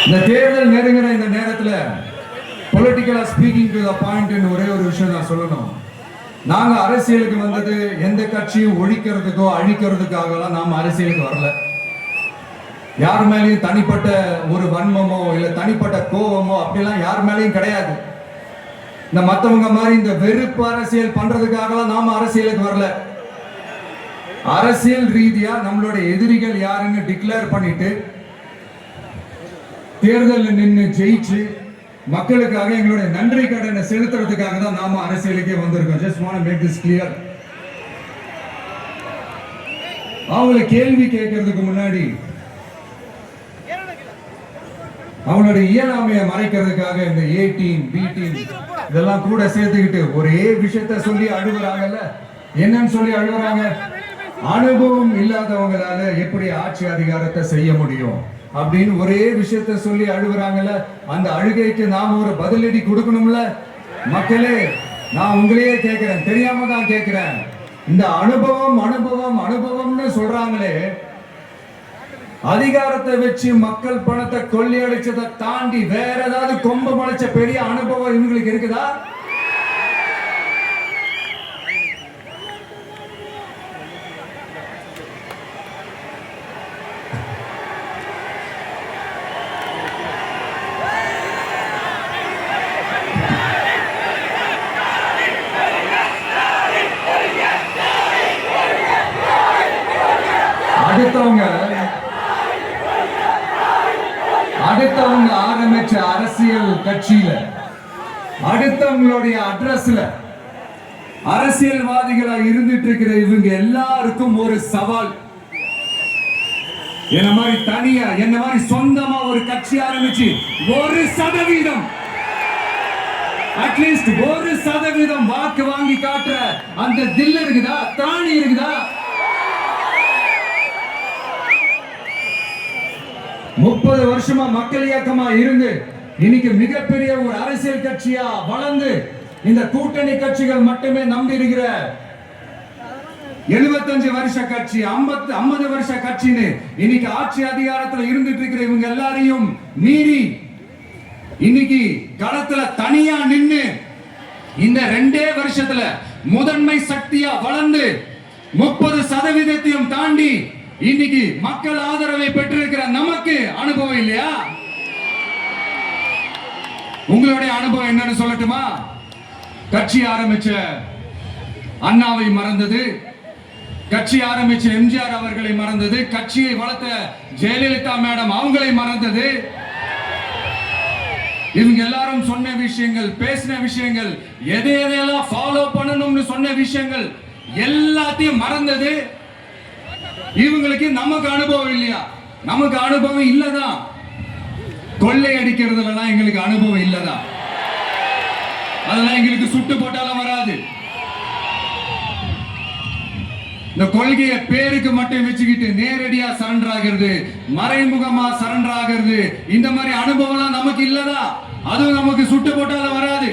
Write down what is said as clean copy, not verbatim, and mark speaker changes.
Speaker 1: இந்த தேர்தல் நெருங்கிற இந்த நேரத்தில் பொலிட்டிக்கலா ஸ்பீக்கிங் டு த பாயிண்ட் ஒரே ஒரு விஷயம் நான் சொல்லணும். நாங்க அரசியலுக்கு வந்தது எந்த கட்சியும் ஒழிக்கிறதுக்கோ அழிக்கிறதுக்காகலாம் நாம அரசியலுக்கு வரல. யார் மேலேயும் தனிப்பட்ட ஒரு வன்மமோ இல்ல தனிப்பட்ட கோபமோ அப்படிலாம் யார் மேலேயும் கிடையாது. இந்த மத்தவங்க மாதிரி இந்த வெறுப்பு அரசியல் பண்றதுக்காகலாம் நாம அரசியலுக்கு வரல. அரசியல் ரீதியா நம்மளுடைய எதிரிகள் யாருன்னு டிக்ளேர் பண்ணிட்டு தேர்தலில் நின்று ஜெயிச்சு மக்களுக்காக எங்களுடைய நன்றி கடனை செலுத்துறதுக்காக தான் நாம அரசியலுக்கே வந்திருக்கோம். Just want to make this clear. அவங்கள கேள்வி கேட்கறதுக்கு முன்னாடி அவங்களுடைய இயலாமையை மறைக்கிறதுக்காக இந்த ஏ டீம் பி டீம் இதெல்லாம் கூட சேர்த்துக்கிட்டு ஒரே விஷயத்த சொல்லி அழுகுறாங்கல்ல. என்னன்னு சொல்லி அழுகுறாங்க? அனுபவம் இல்லாதவங்களால எப்படி ஆட்சி அதிகாரத்தை செய்ய முடியும் அப்படின்னு ஒரே விஷயத்த சொல்லி அழுகுறாங்கல்ல. அந்த அழுகைக்கு நாம ஒரு பதிலடி கொடுக்கணும்ல. மக்களே, நான் உங்களையே கேட்கிறேன், தெரியாம தான் கேட்கிறேன். இந்த அனுபவம் அனுபவம் அனுபவம்னு சொல்றாங்களே, அதிகாரத்தை வச்சு மக்கள் பணத்தை கொள்ளையடிச்சதை தாண்டி வேற ஏதாவது கொம்பு முளைச்ச பெரிய அனுபவம் இவங்களுக்கு இருக்குதா? அடுத்தவங்க ஆரம்பிச்ச அரசியல் கட்சியில அடுத்தவங்களுடைய அட்ரஸ்ல அரசியல்வாதிகளா இருந்துட்டு இருக்கிற இவங்க எல்லாருக்கும் ஒரு சவால். என்ன மாதிரி தனியா என்ன மாதிரி சொந்தமா ஒரு கட்சி ஆரம்பிச்சு 1% அட்லீஸ்ட் 1% வாக்கு வாங்கி காட்டுற அந்த தில் இருக்குதா, திராணி இருக்குதா? 30 வருஷமா மக்கள் இயக்கமா இருந்து இன்னைக்கு மிகப்பெரிய ஒரு அரசியல் கட்சியா வளர்ந்து இந்த கூட்டணி கட்சிகள் மட்டுமே நம்பி இருக்கிற 75 வருஷ கட்சி 50 வருஷ கட்சின்னு இன்னைக்கு ஆட்சி அதிகாரத்தில் இருந்துட்டு இருக்கிற இவங்க எல்லாரையும் மீறி இன்னைக்கு களத்துல தனியா நின்னு இந்த 2 வருஷத்துல முதன்மை சக்தியா வளர்ந்து 30% தாண்டி இன்னைக்கு மக்கள் ஆதரவை பெற்றிருக்கிற நமக்கு அனுபவம் இல்லையா? உங்களுடைய அனுபவம் என்னன்னு சொல்லட்டுமா? கட்சி ஆரம்பிச்ச அண்ணாவை மறந்தது, கட்சி ஆரம்பிச்ச எம்ஜிஆர் அவர்களை மறந்தது, கட்சியை வளர்த்த ஜெயலலிதா மேடம் அவங்களை மறந்தது. இவங்க எல்லாரும் சொன்ன விஷயங்கள், பேசின விஷயங்கள், எதையெல்லாம் ஃபாலோ பண்ணணும்னு சொன்ன விஷயங்கள் எல்லாத்தையும் மறந்தது. இவங்களுக்கு நமக்கு அனுபவம் இல்லையா? நமக்கு அனுபவம் இல்லதான். கொள்ளை அடிக்கிறதுலாம் எங்களுக்கு அனுபவம் இல்லதான். அதெல்லாம் எங்களுக்கு சுட்டு போட்டாலும் வராது. இந்த கொள்கையை பேருக்கு மட்டும் வச்சுக்கிட்டு நேரடியா சரண்டர் ஆகிறது, மறைமுகமா சரண்டர் ஆகிறது, இந்த மாதிரி அனுபவம் நமக்கு இல்லதா? அதுவும் நமக்கு சுட்டு போட்டாலும் வராது.